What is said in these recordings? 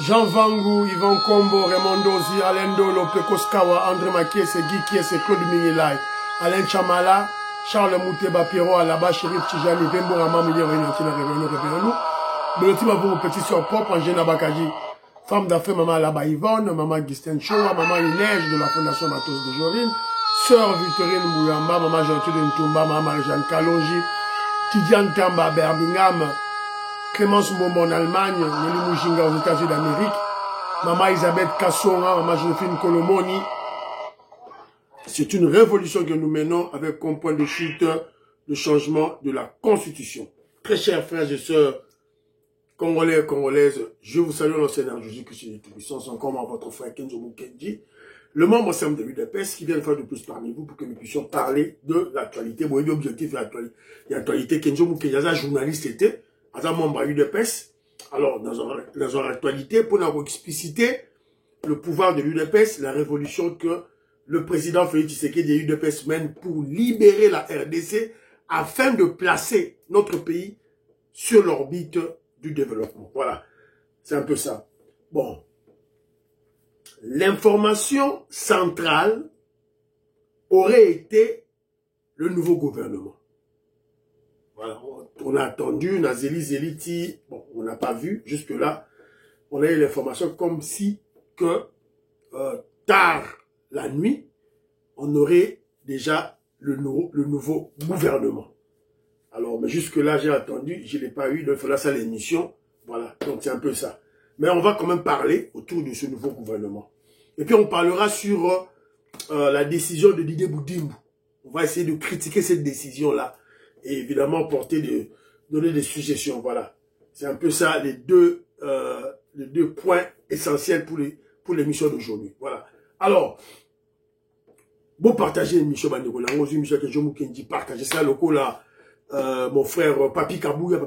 Jean Vangu, Yvan Kombo, Raymond Dozi, Alain Dolo, Pekoskawa, André Makiese, Guy Kiese, Claude Mingilai, Alain Chamala, Charles Mouteba, Pierrot, Alaba, Chérif Tijani, Vembo, Rama, Mili, Réunion, Réunion, Belotima pour petit soeur propre, Angèle Bakaji, femme d'affaires, maman Alaba Yvonne, maman Gustin Choua, maman Inège de la Fondation Matos de Jorine, sœur Victorine Mouyamba, maman Gentile Ntoumba, maman Marie-Jeanne Kalonji, Tidiane Tamba, Birmingham, Clémence Momo en Allemagne, Nelly Mujinga aux États-Unis d'Amérique, maman Elisabeth Kassonga, maman Joséphine Kolomoni. C'est une révolution que nous menons avec comme point de chute le changement de la Constitution. Très chers frères et sœurs, Congolais et Congolaises, je vous salue en Seigneur Jésus-Christ de Tout-Puissance, encore votre frère Kenzo Mukendi, le membre simple de l'UDPS qui vient de faire de plus parmi vous pour que nous puissions parler de l'actualité. Bon, l'objectif de l'actualité, Kenzo Mukendi, un journaliste était, un membre de l'UDPS. Alors, dans l'actualité, pour nous expliciter le pouvoir de l'UDPS, la révolution que le président Félix Tshisekedi de l'UDPS mène pour libérer la RDC afin de placer notre pays sur l'orbite du développement. Voilà, c'est un peu ça. Bon, l'information centrale aurait été le nouveau gouvernement. Voilà, on a attendu, Nazeli Zeliti, bon, on n'a pas vu, jusque-là, on a eu l'information comme si que tard la nuit, on aurait déjà le nouveau gouvernement. Alors, mais jusque-là, j'ai attendu, je ne l'ai pas eu, donc il faudra ça l'émission. Voilà, donc c'est un peu ça. Mais on va quand même parler autour de ce nouveau gouvernement. Et puis on parlera sur la décision de Didier Boudimou. On va essayer de critiquer cette décision-là. Et évidemment, donner des suggestions. Voilà. C'est un peu ça, les deux points essentiels pour l'émission d'aujourd'hui. Voilà. Alors, bon, partagez l'émission, partagez ça, le coup là. Mon frère Papi Kabouya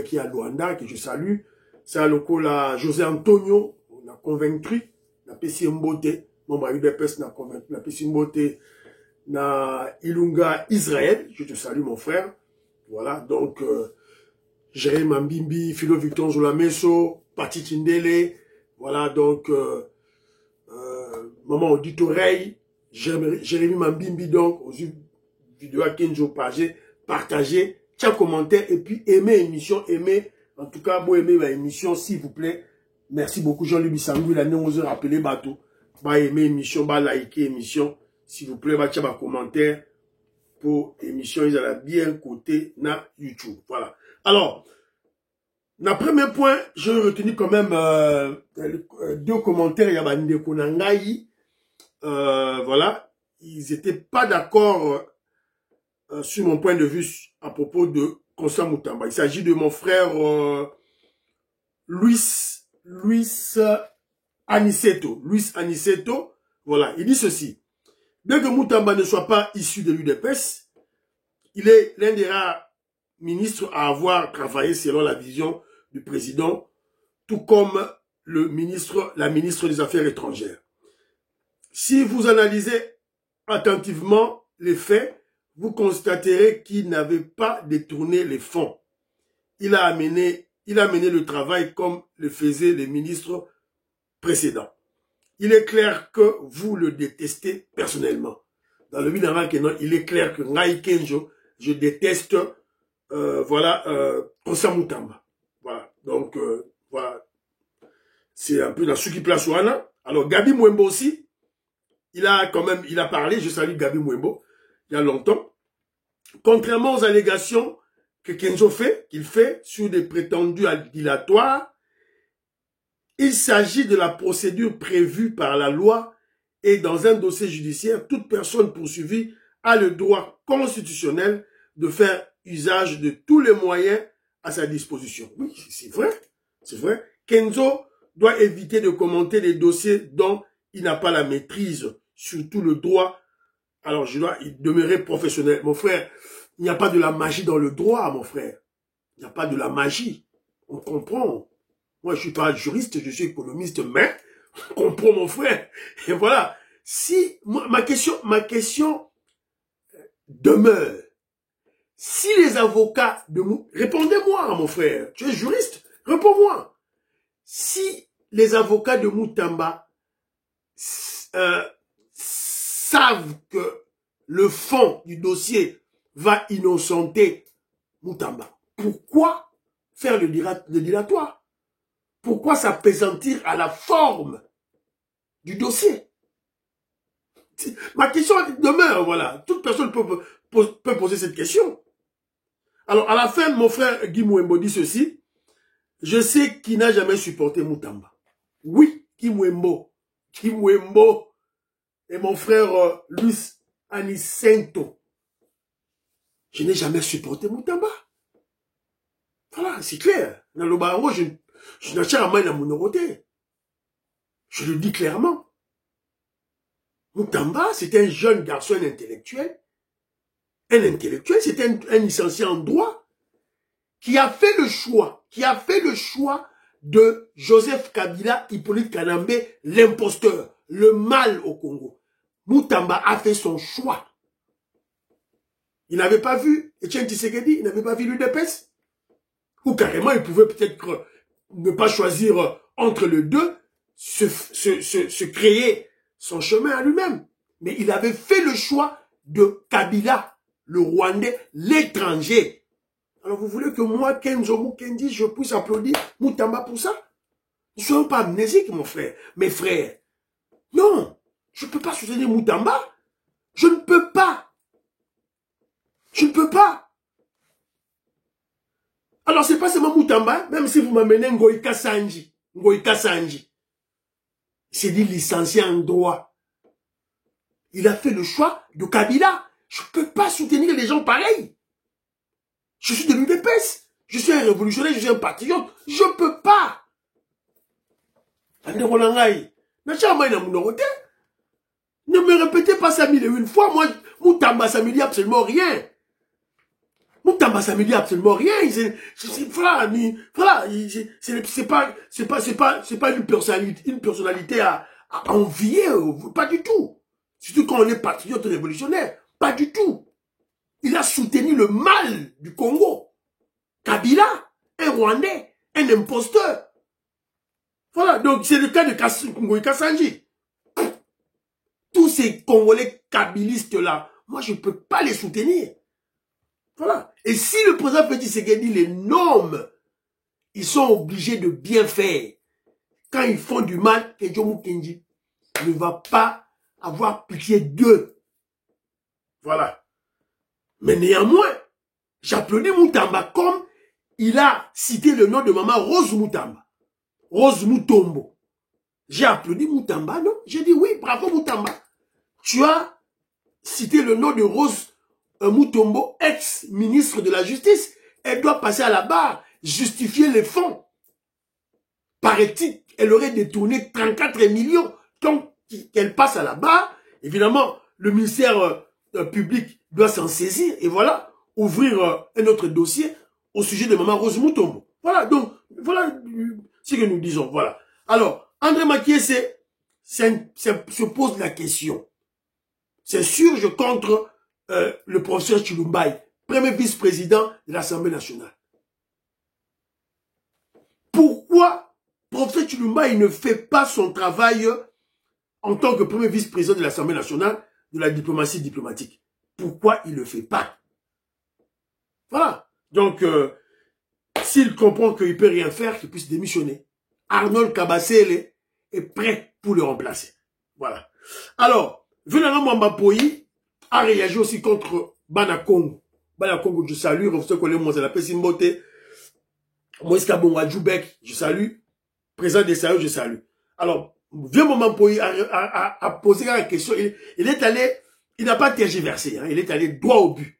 qui est à Luanda, que je salue. C'est le coup là, José Antonio, on a convaincu, na Pessi Mbote, mon mari de Pes n'a convaincu, na Pessi Mbote, na Ilunga Israël, je te salue mon frère. Voilà, donc, Jérémy Mambimbi, Philo Victor Zolameso, Pati Tindele, voilà, donc, Maman Auditoreille, Jérémy Mambimbi, donc, aux vidéos à Kenzo Pagé, partagez, tiens commentaire et puis aimez l'émission, aimez, en tout cas, vous aimez ma émission, s'il vous plaît. Merci beaucoup, Jean-Louis Bissangou, il a nous rappelé bateau. Bah, aimez l'émission, bah, liker l'émission, s'il vous plaît, bah, tiens, bah, commentaire pour l'émission, ils ont bien côté na YouTube. Voilà. Alors, le premier point, je retenu quand même deux commentaires, il y a Bande Konangaï, voilà, ils n'étaient pas d'accord sur mon point de vue à propos de Constant Moutamba. Il s'agit de mon frère Luis Aniceto. Luis Aniceto, voilà, il dit ceci. Bien que Moutamba ne soit pas issu de l'UDPS, il est l'un des rares ministres à avoir travaillé selon la vision du président, tout comme la ministre des Affaires étrangères. Si vous analysez attentivement les faits, vous constaterez qu'il n'avait pas détourné les fonds. Il a amené le travail comme le faisaient les ministres précédents. Il est clair que vous le détestez personnellement. Dans le Minama Kenan, il est clair que Ngai Kenjo, je déteste, Constant Moutamba. Voilà. Donc, voilà. C'est un peu dans ce qui place Ouana. Alors, Gabi Mwembo aussi, il a parlé, je salue Gabi Mwembo, il y a longtemps. Contrairement aux allégations que Kenzo qu'il fait sur des prétendus dilatoires, il s'agit de la procédure prévue par la loi et dans un dossier judiciaire, toute personne poursuivie a le droit constitutionnel de faire usage de tous les moyens à sa disposition. Oui, c'est vrai, c'est vrai. Kenzo doit éviter de commenter les dossiers dont il n'a pas la maîtrise, surtout le droit. Alors, je dois demeurer professionnel. Mon frère, il n'y a pas de la magie dans le droit, mon frère. Il n'y a pas de la magie. On comprend. Moi, je ne suis pas juriste, je suis économiste, mais on comprend, mon frère. Et voilà. Si, ma question demeure. Si les avocats de répondez-moi, mon frère. Tu es juriste? Réponds-moi. Si les avocats de Moutamba savent que le fond du dossier va innocenter Moutamba, pourquoi faire le dilatoire? Pourquoi s'appesantir à la forme du dossier? Ma question demeure, voilà. Toute personne peut poser cette question. Alors, à la fin, mon frère Guy Mouembo dit ceci. Je sais qu'il n'a jamais supporté Moutamba. Oui, Guy Mouembo. Guy Mouembo et mon frère Luis Anicento. Je n'ai jamais supporté Moutamba. Voilà, c'est clair. Dans le barango, je n'achète à main la monoroté. Je le dis clairement. Moutamba, c'est un jeune garçon intellectuel. Un intellectuel, c'est un licencié en droit qui a fait le choix, de Joseph Kabila, Hippolyte Kanambé, l'imposteur, le mal au Congo. Moutamba a fait son choix. Il n'avait pas vu Etienne Tshisekedi, il n'avait pas vu l'UDPS. Ou carrément, il pouvait peut-être ne pas choisir entre les deux, se créer son chemin à lui-même. Mais il avait fait le choix de Kabila, le Rwandais, l'étranger. Alors vous voulez que moi, Kenzo Mukendi, je puisse applaudir Moutamba pour ça? Ne soyons pas amnésiques, mon frère, mes frères. Non, je ne peux pas soutenir Moutamba. Je ne peux pas. Je ne peux pas. Alors c'est pas seulement Moutamba, même si vous m'amenez Ngoïka Sanji. C'est dit licencié en droit. Il a fait le choix de Kabila. Je ne peux pas soutenir les gens pareils. Je suis de l'UDPS. Je suis un révolutionnaire, je suis un patriote. Je ne peux pas. Ne me répétez pas ça 1001 fois. Moi, Moutamba, ça me dit absolument rien. Moutamba, ça me dit absolument rien. C'est pas une personnalité à envier. Pas du tout. Surtout quand on est patriote révolutionnaire. Pas du tout. Il a soutenu le mal du Congo. Kabila, un Rwandais, un imposteur. Voilà, donc c'est le cas de Ngoïka Sanji. Tous ces Congolais kabilistes-là, moi je ne peux pas les soutenir. Voilà. Et si le président Félix Tshisekedi les nomme, ils sont obligés de bien faire. Quand ils font du mal, Kedjo Mukendi ne va pas avoir pitié d'eux. Voilà. Mais néanmoins, j'applaudis Moutamba comme il a cité le nom de maman Rose Moutamba. Rose Moutombo. J'ai applaudi Moutamba, non? J'ai dit oui, bravo Moutamba. Tu as cité le nom de Rose Moutombo, ex-ministre de la Justice. Elle doit passer à la barre, justifier les fonds. Paraît-il, elle aurait détourné 34 millions. Donc, qu'elle passe à la barre, évidemment, le ministère public doit s'en saisir et voilà, ouvrir un autre dossier au sujet de maman Rose Moutombo. Voilà, donc, voilà ce que nous disons. Voilà. Alors, André Makiese se pose la question. C'est sûr, je contre le professeur Chilumbaï, premier vice-président de l'Assemblée nationale. Pourquoi le professeur Chilumbaï ne fait pas son travail en tant que premier vice-président de l'Assemblée nationale de la diplomatie diplomatique? Pourquoi il ne le fait pas? Voilà. Donc, s'il comprend qu'il ne peut rien faire, qu'il puisse démissionner. Arnold Kabasele est prêt pour le remplacer. Voilà. Alors, Venana Mwambapoyi a réagi aussi contre Banakongo. Banakongo, je salue. Professeur Kolé Monsala Pessimbote. Moïse Kabonga Djoubek, je salue. Président des Sahel, je salue. Alors, Vieux Mwambapoyi a posé la question. Il est allé, il n'a pas tergiversé. Hein, il est allé droit au but.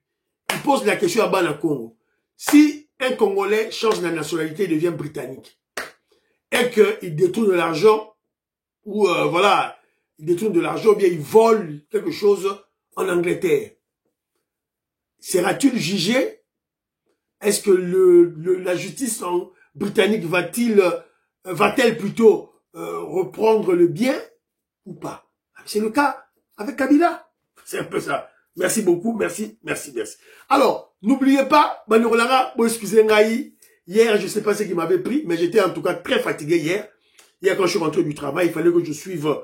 Il pose la question à Banakongo. Si un Congolais change de nationalité et devient britannique, et qu'il détourne de l'argent, ou voilà, il détourne de l'argent, ou bien il vole quelque chose en Angleterre, sera-t-il jugé? Est-ce que la justice britannique va-t-elle plutôt reprendre le bien ou pas? C'est le cas avec Kabila. C'est un peu ça. Merci beaucoup, merci. Alors, n'oubliez pas, excusez-moi, hier, je ne sais pas ce qui m'avait pris, mais j'étais en tout cas très fatigué hier. Hier, quand je suis rentré du travail, il fallait que je suive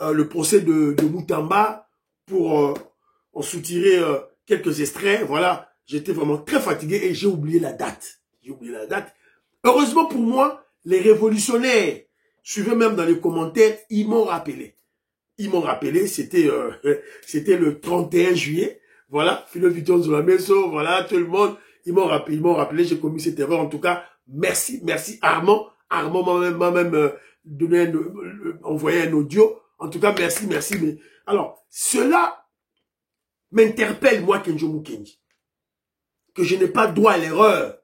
le procès de Moutamba pour en soutirer quelques extraits. Voilà, j'étais vraiment très fatigué et j'ai oublié la date. J'ai oublié la date. Heureusement pour moi, les révolutionnaires, suivez même dans les commentaires, ils m'ont rappelé. Ils m'ont rappelé, c'était le 31 juillet. Voilà, Philo Vuitton de la maison, voilà, tout le monde, ils m'ont rappelé, j'ai commis cette erreur. En tout cas, merci, merci Armand. Armand m'a même envoyé un audio. En tout cas, merci, merci. Mais alors, cela m'interpelle, moi, Kenjo Mukendi, que je n'ai pas droit à l'erreur.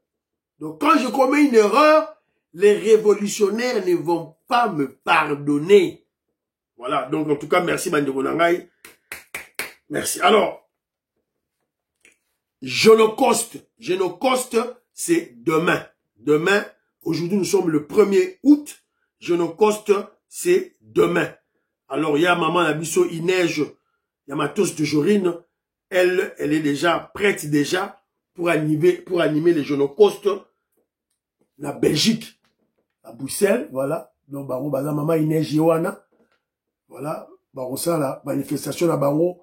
Donc, quand je commets une erreur, les révolutionnaires ne vont pas me pardonner. Voilà, donc en tout cas, merci Bandeko Nangai. Merci. Alors, Génocoste, c'est demain. Demain, aujourd'hui nous sommes le 1er août. Génocoste, c'est demain. Alors, il y a maman Abisso, il neige, il y a Matos de Jorine. Elle est déjà prête déjà pour animer les Génocostes. La Belgique, à Bruxelles, voilà. Donc, baron, baza maman, il neige, Yohana. Voilà, baron, ça, la manifestation à baron,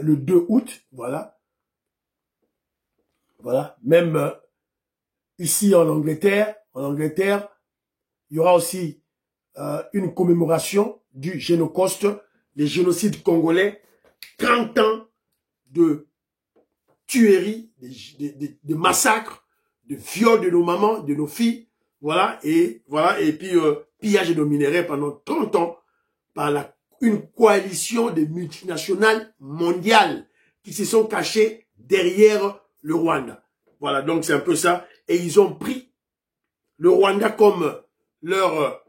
le 2 août, voilà. Voilà, même ici en Angleterre, il y aura aussi une commémoration du Génocoste, les génocides congolais, 30 ans de tueries, de massacres, de viols de nos mamans, de nos filles, voilà, et puis pillage de nos minéraux pendant 30 ans par une coalition de multinationales mondiales qui se sont cachées derrière le Rwanda. Voilà, donc c'est un peu ça. Et ils ont pris le Rwanda comme leur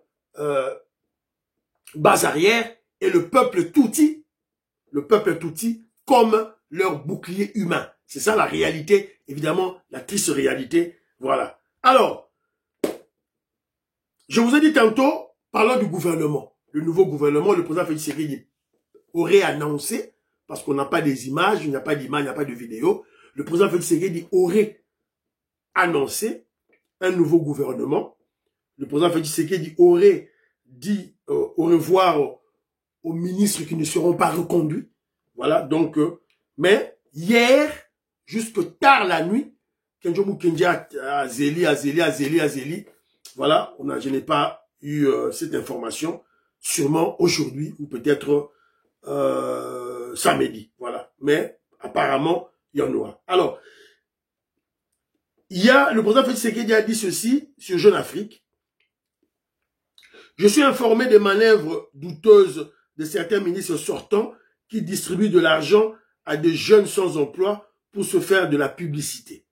base arrière et le peuple Tutsi comme leur bouclier humain. C'est ça la réalité, évidemment, la triste réalité. Voilà. Alors, je vous ai dit tantôt, parlant du gouvernement. Le nouveau gouvernement, le président Félix Tshisekedi aurait annoncé, parce qu'on n'a pas des images, il n'y a pas d'image, il n'y a pas de vidéo, le président Félix Tshisekedi aurait annoncé un nouveau gouvernement. Le président Félix Tshisekedi aurait dit au revoir aux ministres qui ne seront pas reconduits. Voilà, donc, mais hier, jusque tard la nuit, Kenjo Mukendi a zéli. Voilà, je n'ai pas eu cette information. Sûrement aujourd'hui ou peut-être samedi. Voilà. Mais apparemment, il y en aura. Alors, il y a le président Félix Tshisekedi a dit ceci sur Jeune Afrique. Je suis informé des manœuvres douteuses de certains ministres sortants qui distribuent de l'argent à des jeunes sans emploi pour se faire de la publicité.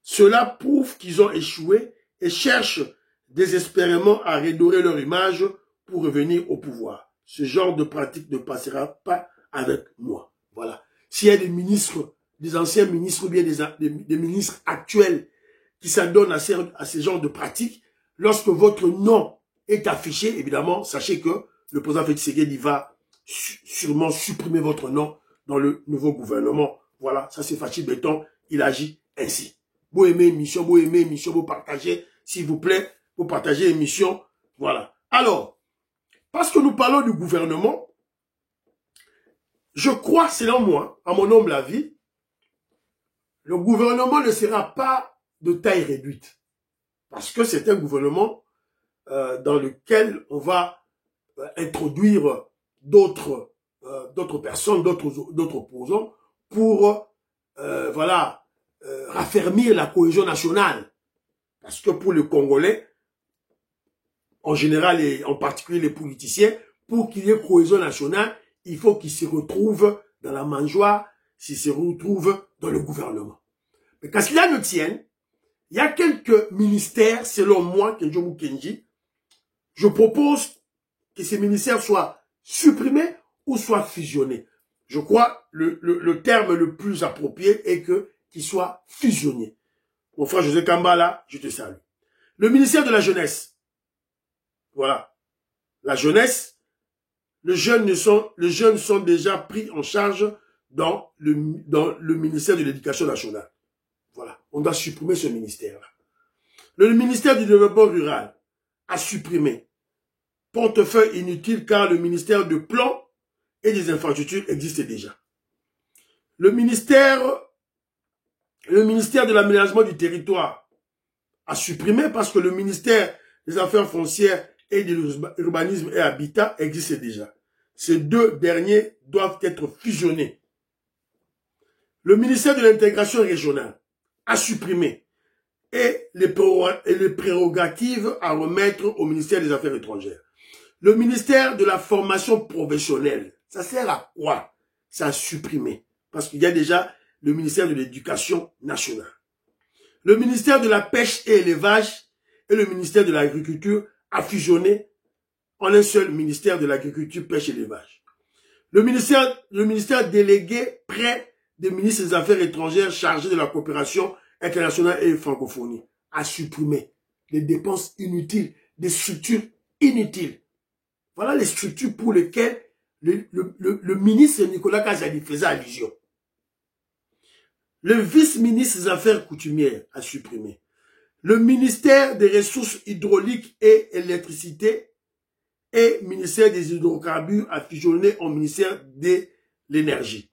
Cela prouve qu'ils ont échoué et cherchent désespérément à redorer leur image pour revenir au pouvoir. Ce genre de pratique ne passera pas avec moi. Voilà. S'il y a des ministres, des anciens ministres ou bien des ministres actuels qui s'adonnent à ce genre de pratiques, lorsque votre nom est affiché, évidemment, sachez que le président Félix Tshisekedi va sûrement supprimer votre nom dans le nouveau gouvernement. Voilà, ça c'est Fachi Béton, il agit ainsi. Vous aimez l'émission, vous partagez, s'il vous plaît, vous partagez l'émission. Voilà. Alors, parce que nous parlons du gouvernement, je crois, selon moi, à mon humble avis, le gouvernement ne sera pas de taille réduite. Parce que c'est un gouvernement dans lequel on va introduire d'autres personnes, d'autres opposants pour, voilà, raffermir la cohésion nationale. Parce que pour les Congolais, en général et en particulier les politiciens, pour qu'il y ait cohésion nationale, il faut qu'ils se retrouvent dans la mangeoire, s'ils se retrouvent dans le gouvernement. Mais qu'à cela ne tienne, il y a quelques ministères, selon moi, Kenjo Mukendi, je propose que ces ministères soient supprimés ou soient fusionnés. Je crois le terme le plus approprié est qu'ils soient fusionnés. Mon frère José Kambala, je te salue. Le ministère de la jeunesse. Voilà. La jeunesse, les jeunes sont déjà pris en charge dans le ministère de l'Éducation nationale. Voilà. On doit supprimer ce ministère-là. Le ministère du développement rural. à supprimer. Portefeuille inutile car le ministère de Plan et des Infrastructures existe déjà. Le ministère de l'Aménagement du Territoire a supprimé parce que le ministère des Affaires foncières et de l'Urbanisme et Habitat existe déjà. Ces deux derniers doivent être fusionnés. Le ministère de l'Intégration régionale a supprimé et les prérogatives à remettre au ministère des Affaires étrangères. Le ministère de la Formation professionnelle, ça sert à quoi? Ça a supprimé. Parce qu'il y a déjà le ministère de l'Éducation nationale. Le ministère de la Pêche et Élevage et le ministère de l'Agriculture a fusionné en un seul ministère de l'Agriculture, Pêche et Élevage. Le ministère délégué près des ministres des Affaires étrangères chargé de la coopération internationale et francophonie a supprimé les dépenses inutiles, des structures inutiles. Voilà les structures pour lesquelles le ministre Nicolas Kazadi faisait allusion. Le vice-ministre des Affaires coutumières a supprimé. Le ministère des Ressources hydrauliques et électricité et ministère des hydrocarbures a fusionné au ministère de l'énergie.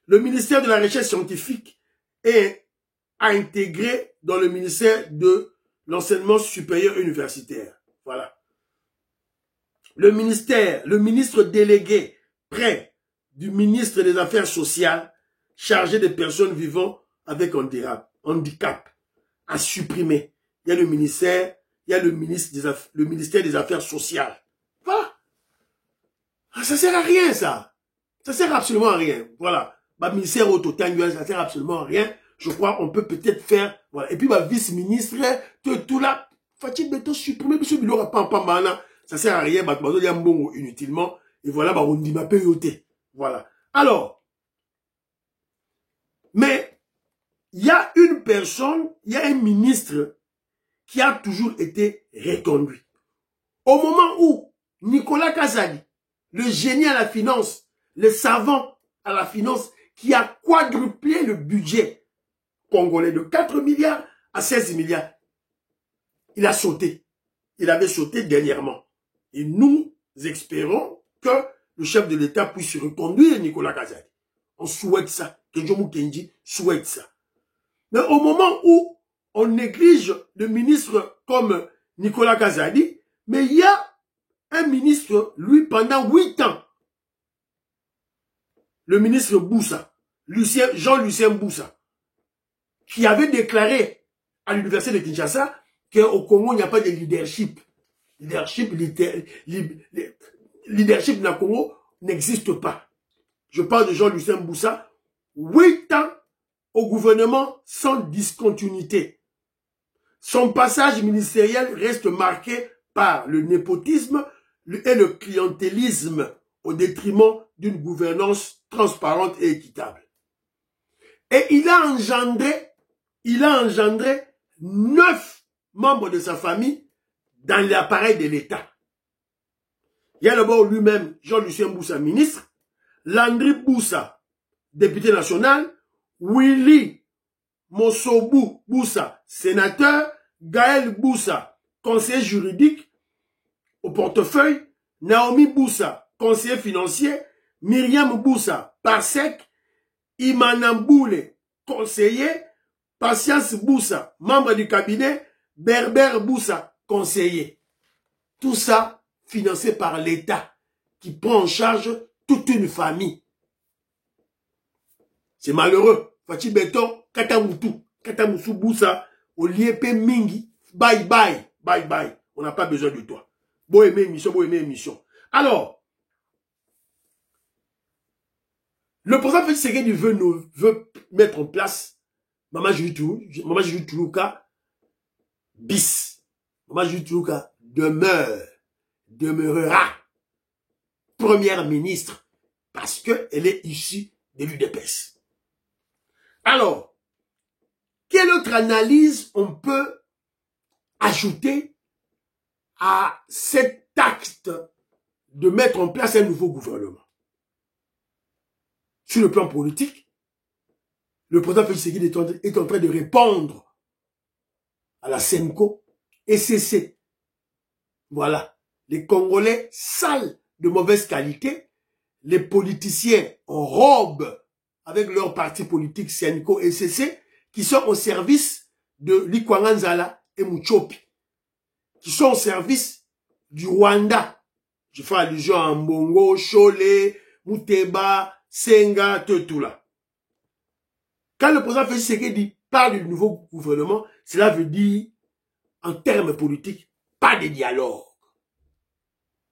Le ministère de la Recherche scientifique a intégré dans le ministère de l'enseignement supérieur universitaire. Voilà. Le ministre délégué près du ministre des Affaires sociales chargé des personnes vivant avec handicap a supprimé. Il y a le ministère des Affaires sociales. Voilà. Ça sert à rien, ça. Ça sert absolument à rien. Voilà. Le ministère autotanguel, ça sert absolument à rien. Je crois qu'on peut peut-être faire, voilà. Et puis, vice-ministre, tout là, Fatih Beto supprimer, monsieur Bilora Pampambana. Ça sert à rien, inutilement. Et voilà, on dit ma payoté. Voilà. Alors, mais, il y a une personne, il y a un ministre qui a toujours été reconduit. Au moment où Nicolas Kazadi, le génie à la finance, le savant à la finance, qui a quadruplé le budget congolais de 4 milliards à 16 milliards, il a sauté. Il avait sauté dernièrement. Et nous espérons que le chef de l'État puisse reconduire Nicolas Kazadi. On souhaite ça. Kenjomu Kenji souhaite ça. Mais au moment où on néglige le ministre comme Nicolas Kazadi, mais il y a un ministre, lui, pendant 8 ans, le ministre Boussa, Jean-Lucien Boussa, qui avait déclaré à l'université de Kinshasa qu'au Congo, il n'y a pas de leadership. Leadership dans le Congo n'existe pas. Je parle de Jean-Lucien Boussa, 8 ans au gouvernement sans discontinuité. Son passage ministériel reste marqué par le népotisme et le clientélisme au détriment d'une gouvernance transparente et équitable. Et il a engendré 9 membres de sa famille dans l'appareil de l'État. Il y a d'abord lui-même, Jean-Lucien Boussa, ministre, Landry Boussa, député national, Willy Mossobou Boussa, sénateur, Gaël Boussa, conseiller juridique au portefeuille, Naomi Boussa, conseiller financier, Myriam Boussa, parsec, Imanamboule, conseiller, Patience Boussa, membre du cabinet, Berber Boussa, conseiller. Tout ça financé par l'État qui prend en charge toute une famille. C'est malheureux. Fatih Beton, Katamusu Boussa, Oliepe Mingi, bye bye, bye bye. On n'a pas besoin de toi. Bon aimer émission. Alors, le président Félix Tshisekedi veut mettre en place Maman Julie Toulouka bis. Maman Julie Toulouka demeurera première ministre parce qu'elle est issue de l'UDPS. Alors, quelle autre analyse on peut ajouter à cet acte de mettre en place un nouveau gouvernement? Sur le plan politique, le président Félix Tshisekedi est en train de répondre à la SENCO et CC Voilà. Les Congolais sales, de mauvaise qualité, les politiciens en robe avec leurs partis politiques Sianiko et CC, qui sont au service de Likwanganzala et Muchopi, qui sont au service du Rwanda. Je fais allusion à Mbongo, Cholet, Muteba, Senga, tout là. Quand le président Félix Tshisekedi parle du nouveau gouvernement, cela veut dire, en termes politiques, pas de dialogue.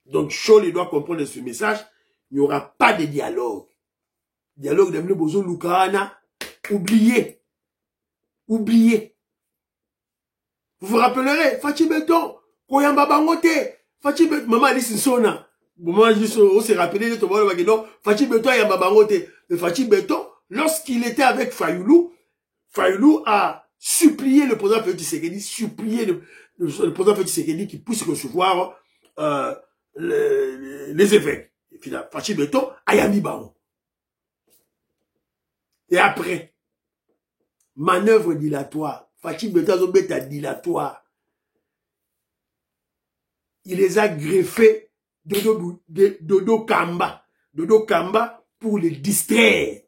Donc Cholet doit comprendre ce message, il n'y aura pas de dialogue. Dialogue de Bozo Lukana, oubliez. Oubliez. Vous vous rappellerez, Fachi Beton, Koyamba Bangote, Fachi Beton, maman a dit Sona. Moi, je se rappelé de non, Fachi Beton, Yamba Bangote. Mais Fachi Beton, lorsqu'il était avec Fayoulou, Fayoulou a supplié le président Félix Tshisekedi, supplié le président Félix Tshisekedi qui puisse recevoir les évêques. Et puis là, Fachi Beton, Ayami Bango. Et après, manœuvre dilatoire. Fachi Beton a dilatoire. Il les a greffés Dodo Kamba. Dodo Kamba pour les distraire.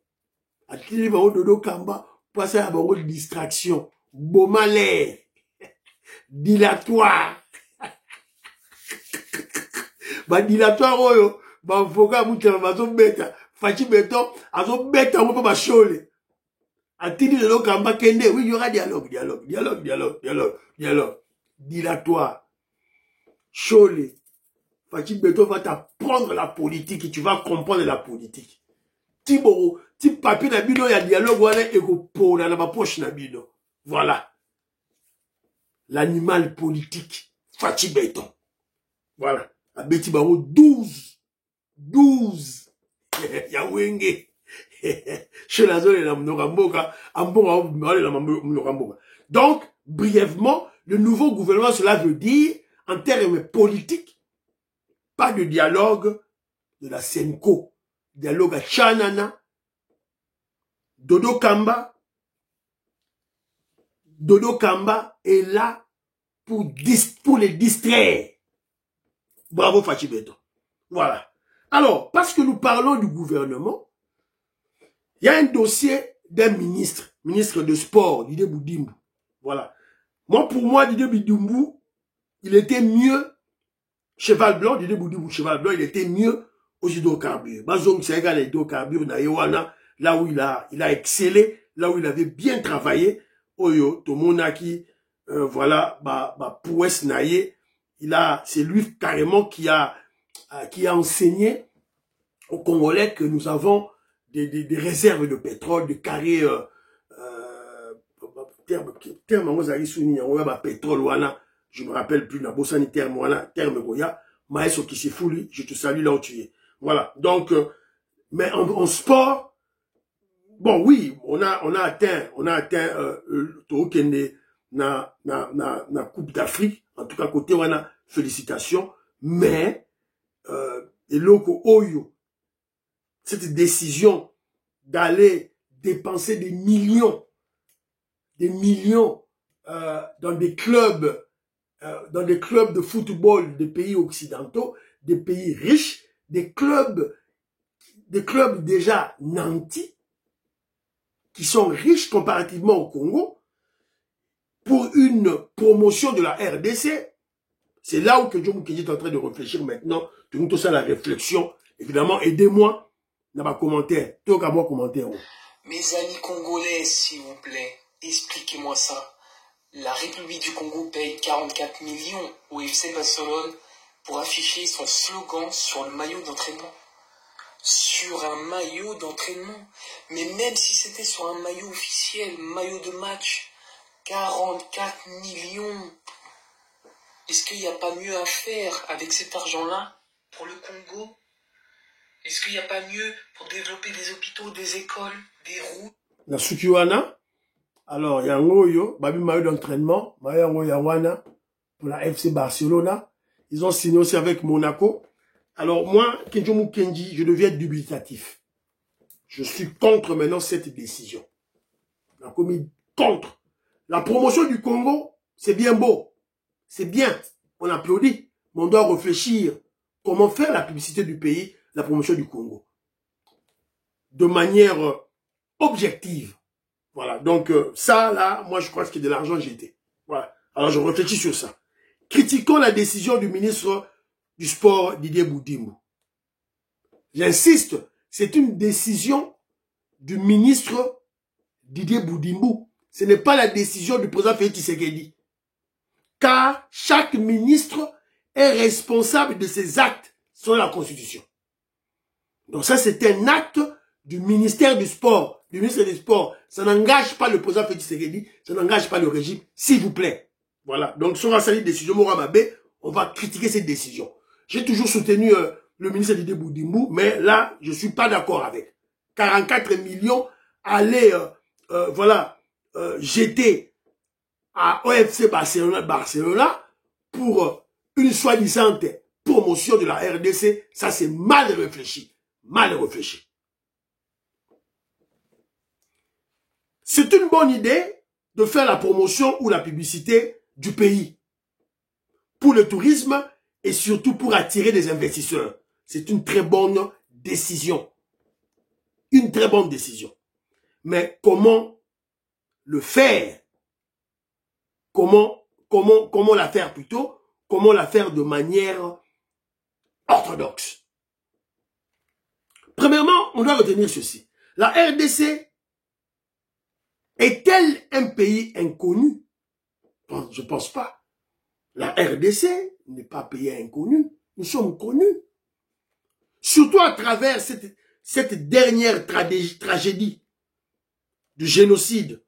Atili Bango Dodo Kamba pour passer à Bango distraction. Beaumalais. Dilatoire. Ba dilatoire oyo. Ba foka mouté mazo beta. Fachi Beton azo beta on peut pas chole. Atili Dodo Kamba kende. Oui, il y aura dialogue. Dilatoire. Chole. Fachi Beton va t'apprendre la politique et tu vas comprendre la politique. Tiboro, ti papier nabino ya dialogue wana eko na ma poche nabino. Voilà. L'animal politique. Fachi Beton. Voilà. Abeti bango 12. Ya wenge. Chez la zone la mnoramboka. Ambonga la mnoramboka. Donc, brièvement, le nouveau gouvernement, cela veut dire, en termes politiques, pas de dialogue de la Senko. Dialogue à Chanana. Dodo Kamba est là pour les distraire. Bravo Fachi Beton. Voilà. Alors, parce que nous parlons du gouvernement, il y a un dossier d'un ministre de sport, Didier Boudimbu. Voilà. Pour moi, Didier Boudimbu, il était mieux, cheval blanc, Didier Boudimbu, cheval blanc, il était mieux aux hydrocarbures. Bazong Sega, les hydrocarbures, là où il a excellé, là où il avait bien travaillé, Oyo, Tomonaki, voilà, Pouès Naye, c'est lui carrément qui a enseigné aux Congolais que nous avons des réserves de pétrole, de carrés, pétrole, je me rappelle plus, terme Goya, Maestro Kisifuli, je te salue là où tu es. Voilà. Donc, mais en sport, bon, oui, on a atteint, Tookende, na Coupe d'Afrique, en tout cas, côté, on a félicitations, mais, et Loko Oyo, cette décision d'aller dépenser des millions, dans des clubs de football des pays occidentaux, des pays riches, des clubs déjà nantis, qui sont riches comparativement au Congo, pour une promotion de la RDC. C'est là où que John Mukendi est en train de réfléchir maintenant. Tout ça, la réflexion. Évidemment, aidez-moi dans ma commentaire. Tout à moi commentaire. Mes amis congolais, s'il vous plaît, expliquez-moi ça. La République du Congo paye 44 millions au FC Barcelone pour afficher son slogan sur le maillot d'entraînement. Sur un maillot d'entraînement. Mais même si c'était sur un maillot officiel, maillot de match, 44 millions. Est-ce qu'il n'y a pas mieux à faire avec cet argent-là pour le Congo? Est-ce qu'il n'y a pas mieux pour développer des hôpitaux, des écoles, des routes? La Sukiwana, alors, il y a un maillot d'entraînement, maillot pour la FC Barcelona. Ils ont signé aussi avec Monaco. Alors, moi, Kenjo Mukendi, je deviens dubitatif. Je suis contre maintenant cette décision. On a commis contre. La promotion du Congo, c'est bien beau. C'est bien. On applaudit. mais on doit réfléchir comment faire la publicité du pays, la promotion du Congo. De manière objective. Voilà, donc ça, là, moi je crois que c'est de l'argent jeté. Voilà, alors je réfléchis sur ça. Critiquons la décision du ministre du Sport, Didier Boudimou. J'insiste, c'est une décision du ministre Didier Boudimou. Ce n'est pas la décision du président Félix Tshisekedi. Car chaque ministre est responsable de ses actes selon la Constitution. Donc ça, c'est un acte du ministère du Sport, du ministre des Sports. Ça n'engage pas le président Félix Tshisekedi, ça n'engage pas le régime, s'il vous plaît. Voilà. Donc, sur cette décision, Moramabé, on va critiquer cette décision. J'ai toujours soutenu le ministre Didier Boudimou, mais là, je suis pas d'accord avec. 44 millions allaient, jeter à OFC Barcelona pour une soi-disant promotion de la RDC. Ça, c'est mal réfléchi. Mal réfléchi. C'est une bonne idée de faire la promotion ou la publicité du pays pour le tourisme et surtout pour attirer des investisseurs. C'est une très bonne décision. Une très bonne décision. Mais comment le faire? Comment la faire plutôt? Comment la faire de manière orthodoxe? Premièrement, on doit retenir ceci. La RDC est-elle un pays inconnu? Je ne pense pas. La RDC n'est pas un pays inconnu. Nous sommes connus. Surtout à travers cette dernière tragédie du génocide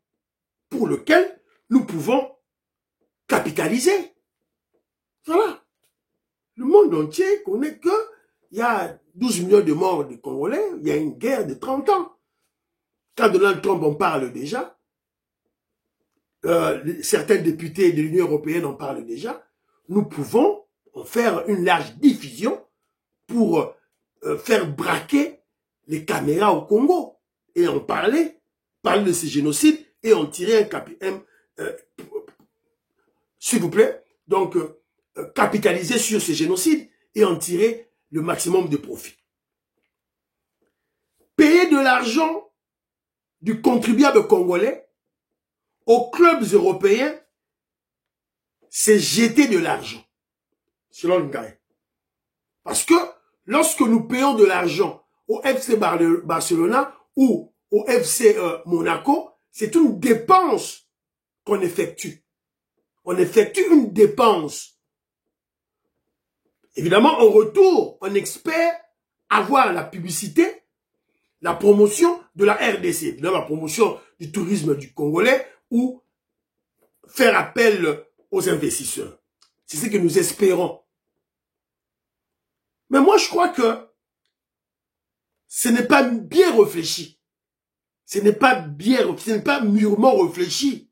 pour lequel nous pouvons capitaliser. Voilà. Le monde entier connaît qu'il y a 12 millions de morts de Congolais, il y a une guerre de 30 ans. Quand Donald Trump en parle déjà, certains députés de l'Union européenne en parlent déjà, nous pouvons en faire une large diffusion pour faire braquer les caméras au Congo et en parler de ces génocides et en tirer s'il vous plaît, donc capitaliser sur ces génocides et en tirer le maximum de profit. Payer de l'argent du contribuable congolais aux clubs européens, c'est jeter de l'argent, selon le gars. Parce que lorsque nous payons de l'argent au FC Barcelona ou au FC Monaco, c'est une dépense qu'on effectue. On effectue une dépense. Évidemment, en retour, on espère avoir la publicité, la promotion de la RDC, la promotion du tourisme du Congolais ou faire appel aux investisseurs. C'est ce que nous espérons. Mais moi, je crois que ce n'est pas bien réfléchi. Ce n'est pas mûrement réfléchi.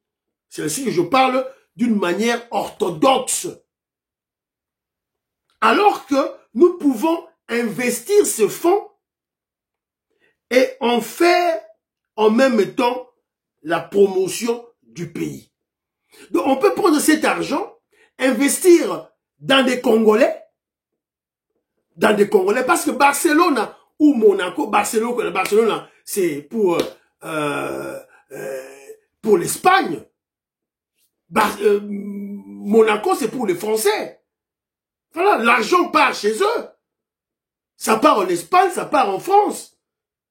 C'est ainsi que je parle d'une manière orthodoxe. Alors que nous pouvons investir ce fonds et en faire en même temps la promotion du pays. Donc on peut prendre cet argent, investir dans des Congolais, parce que Barcelone ou Monaco, Barcelone c'est pour l'Espagne, Monaco c'est pour les Français. Voilà, l'argent part chez eux. Ça part en Espagne, ça part en France.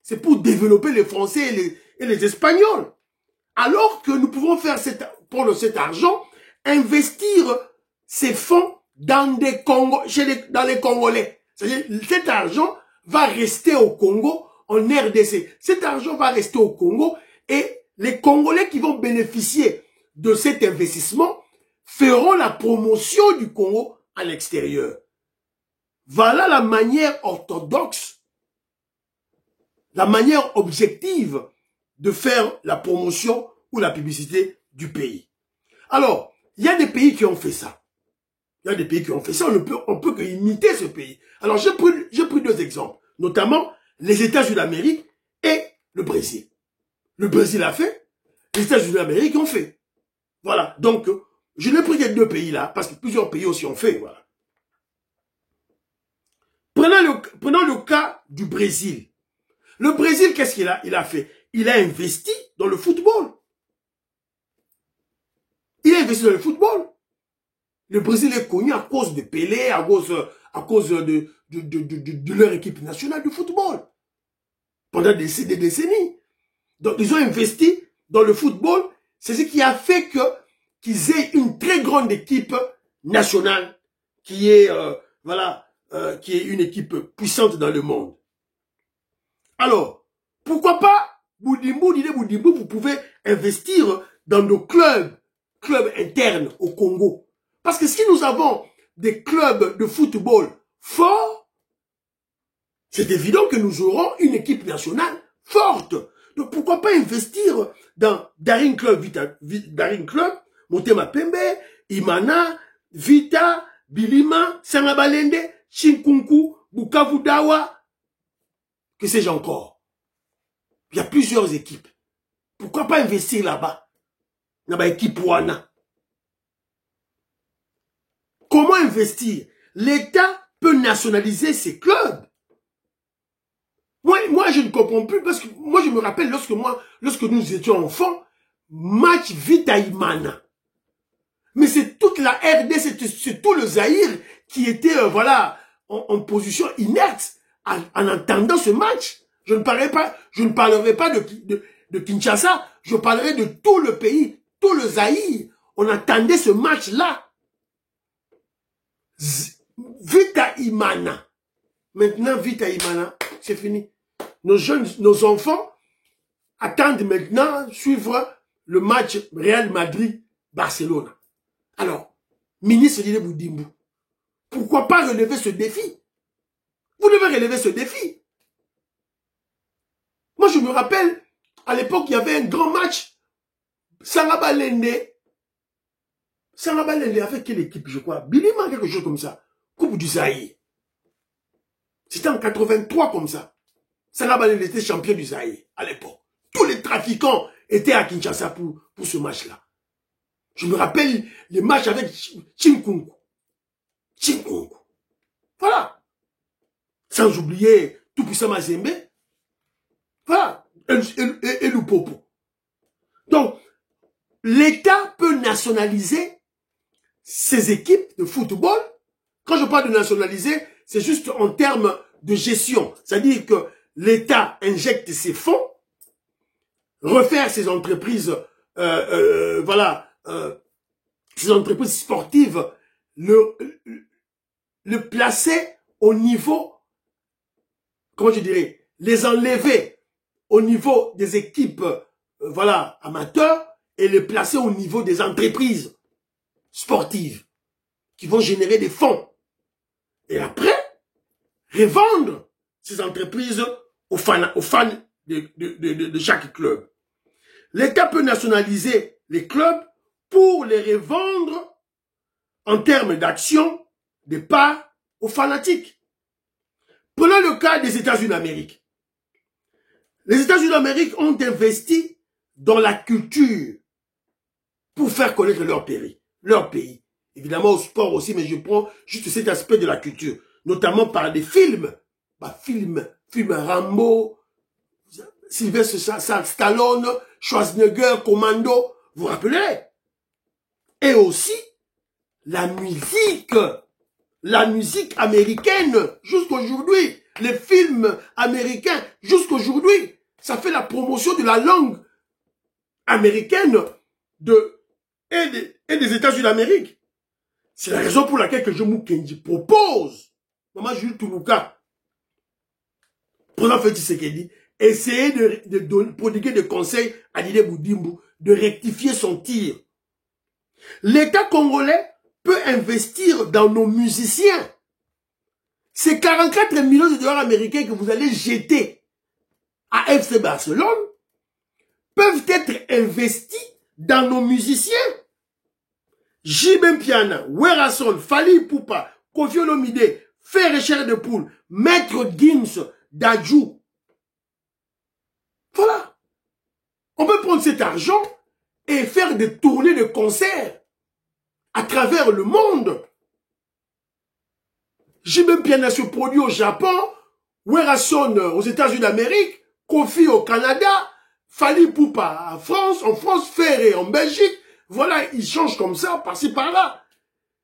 C'est pour développer les Français et les Espagnols. Alors que nous pouvons faire prendre cet argent, investir ces fonds dans les Congolais. C'est-à-dire, cet argent va rester au Congo, en RDC. Cet argent va rester au Congo et les Congolais qui vont bénéficier de cet investissement feront la promotion du Congo à l'extérieur. Voilà la manière orthodoxe, la manière objective de faire la promotion ou la publicité du pays. Alors, il y a des pays qui ont fait ça. Il y a des pays qui ont fait ça, on peut que imiter ce pays. Alors, j'ai pris deux exemples, notamment les États-Unis d'Amérique et le Brésil. Le Brésil a fait, les États-Unis d'Amérique ont fait. Voilà, donc, je n'ai pris que deux pays là, parce que plusieurs pays aussi ont fait, voilà. Prenons le cas du Brésil. Le Brésil, qu'est-ce qu'il a? Il a fait? Il a investi dans le football. Il a investi dans le football. Le Brésil est connu à cause de Pelé, à cause de leur équipe nationale de football. Pendant des décennies. Donc, ils ont investi dans le football. C'est ce qui a fait qu'ils aient une très grande équipe nationale qui est, qui est une équipe puissante dans le monde. Alors, pourquoi pas, Boudimbo, vous pouvez investir dans nos clubs internes au Congo. Parce que si nous avons des clubs de football forts, c'est évident que nous aurons une équipe nationale forte. Donc pourquoi pas investir dans Daring Club, Motema Pembe, Imana, Vita, Bilima, Sangabalende, Chinkunku, Bukavu Dawa, que sais-je encore. Il y a plusieurs équipes. Pourquoi pas investir là-bas? Dans l'équipe Wana. Comment investir? L'État peut nationaliser ses clubs. Moi, je ne comprends plus parce que moi, je me rappelle lorsque nous étions enfants, match Vita Imana. Mais c'est toute la RD, c'est tout le Zaïre qui était, en position inerte en entendant ce match. Je ne parlerai pas de Kinshasa, je parlerai de tout le pays, tout le Zaïre. On entendait ce match-là. Vita Imana. Maintenant, Vita Imana, c'est fini. Nos enfants attendent maintenant suivre le match Real Madrid-Barcelone. Alors, ministre Didier Boudimbo, pourquoi pas relever ce défi? Vous devez relever ce défi. Moi, je me rappelle, à l'époque, il y avait un grand match. Sangabalende avec quelle équipe, je crois? Bilima, quelque chose comme ça. Coupe du Zaïre. C'était en 83 comme ça. Sangabalende était champion du Zaïre à l'époque. Tous les trafiquants étaient à Kinshasa pour ce match-là. Je me rappelle les matchs avec Chinkunku. Voilà. Sans oublier tout puissant Mazembe. Voilà. Et Lupopo. Donc, l'État peut nationaliser ses équipes de football. Quand je parle de nationaliser, c'est juste en termes de gestion. C'est-à-dire que l'État injecte ses fonds, refaire ses entreprises, ces entreprises sportives, le placer au niveau, comment je dirais, les enlever au niveau des équipes, amateurs, et les placer au niveau des entreprises sportives qui vont générer des fonds. Et après, revendre ces entreprises aux fans de chaque club. L'État peut nationaliser les clubs pour les revendre en termes d'action, de parts aux fanatiques. Prenons le cas des États-Unis d'Amérique. Les États-Unis d'Amérique ont investi dans la culture pour faire connaître leur pays. Évidemment au sport aussi, mais je prends juste cet aspect de la culture, notamment par des films. Films Rambo, Sylvester Stallone, Schwarzenegger, Commando, vous vous rappelez? Et aussi la musique américaine jusqu'aujourd'hui, les films américains jusqu'aujourd'hui, ça fait la promotion de la langue américaine et des États-Unis d'Amérique. C'est la raison pour laquelle que Jomo Kenji propose, Maman Jules Toulouka, président Félix Tshisekedi, essayer de prodiguer des conseils à Didier Boudimbo, de rectifier son tir. L'État congolais peut investir dans nos musiciens. Ces 44 millions de dollars américains que vous allez jeter à FC Barcelone peuvent être investis dans nos musiciens. Jibem Piana, Werason, Fali Poupa, Koffi Olomide, Ferrecher de Poule, Maître Gims, Dadju. Voilà. On peut prendre cet argent et faire des tournées de concerts à travers le monde. Jibem Piana se produit au Japon, Werrason aux États-Unis d'Amérique, Kofi au Canada, Fali Poupa en France, Ferré en Belgique. Voilà, ils changent comme ça, par-ci, par-là.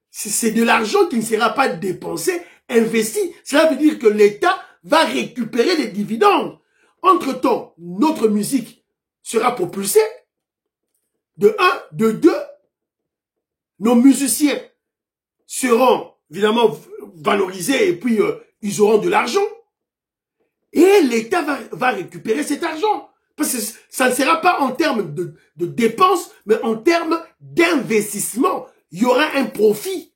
C'est de l'argent qui ne sera pas dépensé, investi. Cela veut dire que l'État va récupérer les dividendes. Entre-temps, notre musique sera propulsée. De 1, de 2, nos musiciens seront évidemment valorisés et puis ils auront de l'argent. Et l'État va récupérer cet argent. Parce que ça ne sera pas en termes de dépenses, mais en termes d'investissement. Il y aura un profit.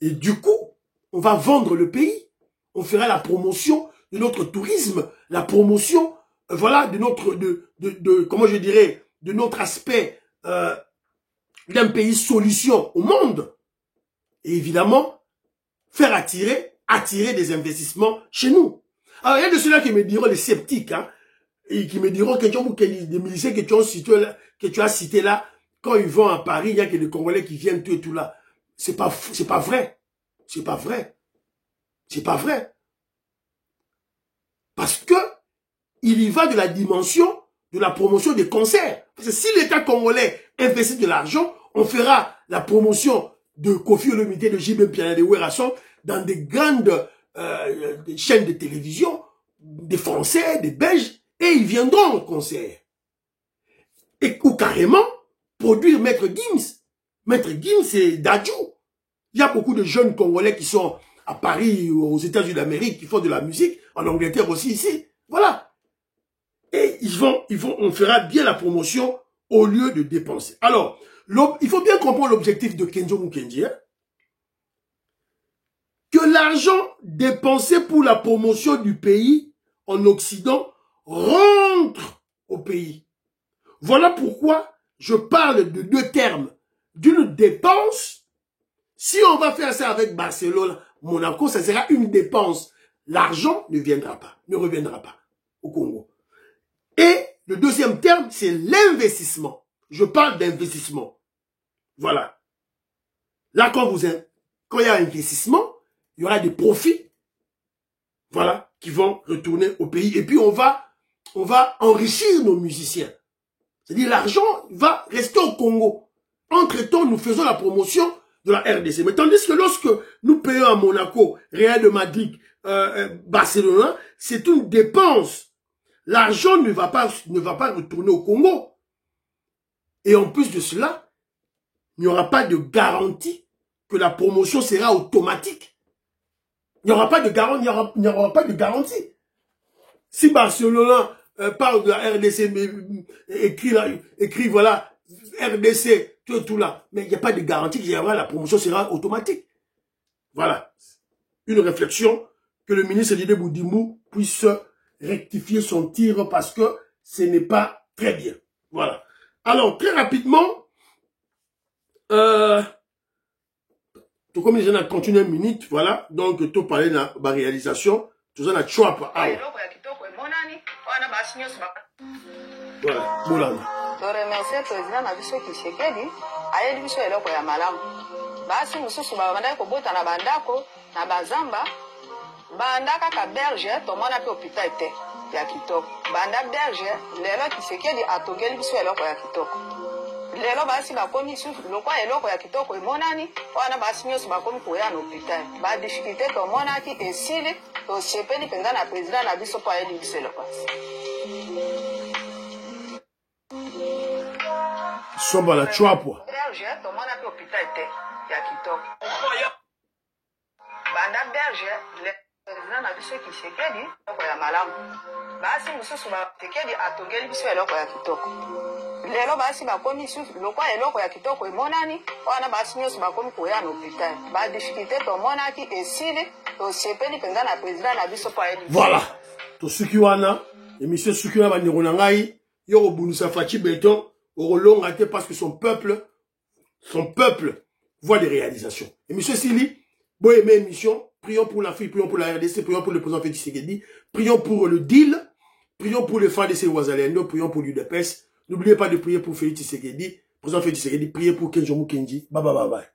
Et du coup, on va vendre le pays. On fera la promotion de notre tourisme, la promotion, voilà, de notre, comment je dirais, de notre aspect d'un pays solution au monde. Et évidemment, faire attirer des investissements chez nous. Alors, il y a de ceux-là qui me diront, les sceptiques, hein, et qui me diront que des miliciens que tu as cités là, quand ils vont à Paris, il y a que des Congolais qui viennent tout et tout là. C'est pas vrai. C'est pas vrai. C'est pas vrai. Parce que il y va de la dimension de la promotion des concerts. Parce que si l'État congolais investit de l'argent, on fera la promotion de Kofi Olomide, de JB Piana, de Werrason dans des grandes chaînes de télévision, des Français, des Belges, et ils viendront au concert. Ou carrément, produire Maître Gims. Maître Gims, c'est Dadju. Il y a beaucoup de jeunes Congolais qui sont à Paris, aux États-Unis d'Amérique, qui font de la musique, en Angleterre aussi, ici. Voilà. Et on fera bien la promotion au lieu de dépenser. Alors, il faut bien comprendre l'objectif de Kenzo Mukendi, hein? Que l'argent dépensé pour la promotion du pays en Occident rentre au pays. Voilà pourquoi je parle de deux termes. D'une dépense, si on va faire ça avec Barcelone, Monaco, ça sera une dépense. L'argent ne reviendra pas au Congo. Et le deuxième terme, c'est l'investissement. Je parle d'investissement. Voilà. Là, quand il y a investissement, il y aura des profits, voilà, qui vont retourner au pays. Et puis, on va enrichir nos musiciens. C'est-à-dire, l'argent va rester au Congo. Entre-temps, nous faisons la promotion de la RDC. Mais tandis que lorsque nous payons à Monaco, Real de Madrid, Barcelone, c'est une dépense. L'argent ne va pas retourner au Congo. Et en plus de cela, il n'y aura pas de garantie que la promotion sera automatique. Il n'y aura pas de garantie, il n'y aura pas de garantie. Si Barcelone parle de la RDC, écrit voilà, RDC, tout là, mais il n'y a pas de garantie que la promotion sera automatique. Voilà. Une réflexion que le ministre Didier Boudimou puisse rectifier son tir parce que ce n'est pas très bien. Voilà. Alors, très rapidement, tout comme les gens ont continué une minute, voilà, donc tout parler de la réalisation, tout ça, on a chouap. Voilà, voilà. Remercier président na biso Tshisekedi ayeli biso eloko ya malamu basi mususu babandaki kobota na bandako na bazamba banda kaka berge tomona pe hôpital te ya kitoko banda berge lelo Tshisekedi atongeli biso eloko ya kitoko lelo basi bakomi sufu lokwa eloko ya kitoko emonani wana basi nyonso bakomi koya na hôpital ba difficulté tomonaki esili tosepeli mpenza na président na biso po ayeli biso eloko Soba la chouapwa. Berge, tomona pe hôpital te ya kitoko. Banda berge, le président na biso Tshisekedi eloko ya malamu. Basi mususu batekedi atongeli biso eloko ya kitoko. Lelo basi bakomi sufu lokwa eloko ya kitoko emonani wana basi nyonso bakomi koya na hôpital. Ba difficulté tomonaki esili tosepeli mpenza na président na biso po ayeli. Voilà. Tosuki wana, émission suki wana bandeko na ngai, yo kobunisa Fachi Beton. Parce que son peuple voit des réalisations. Et monsieur Sili, bon aimé émission, prions pour l'Afrique, prions pour la RDC, prions pour le président Félix Tshisekedi, prions pour le deal, prions pour les FADC Ouazalendo, prions pour l'UDPS. N'oubliez pas de prier pour Félix Tshisekedi, président Félix Tshisekedi, priez pour Kenzo Mukendi. Bye bye bye bye.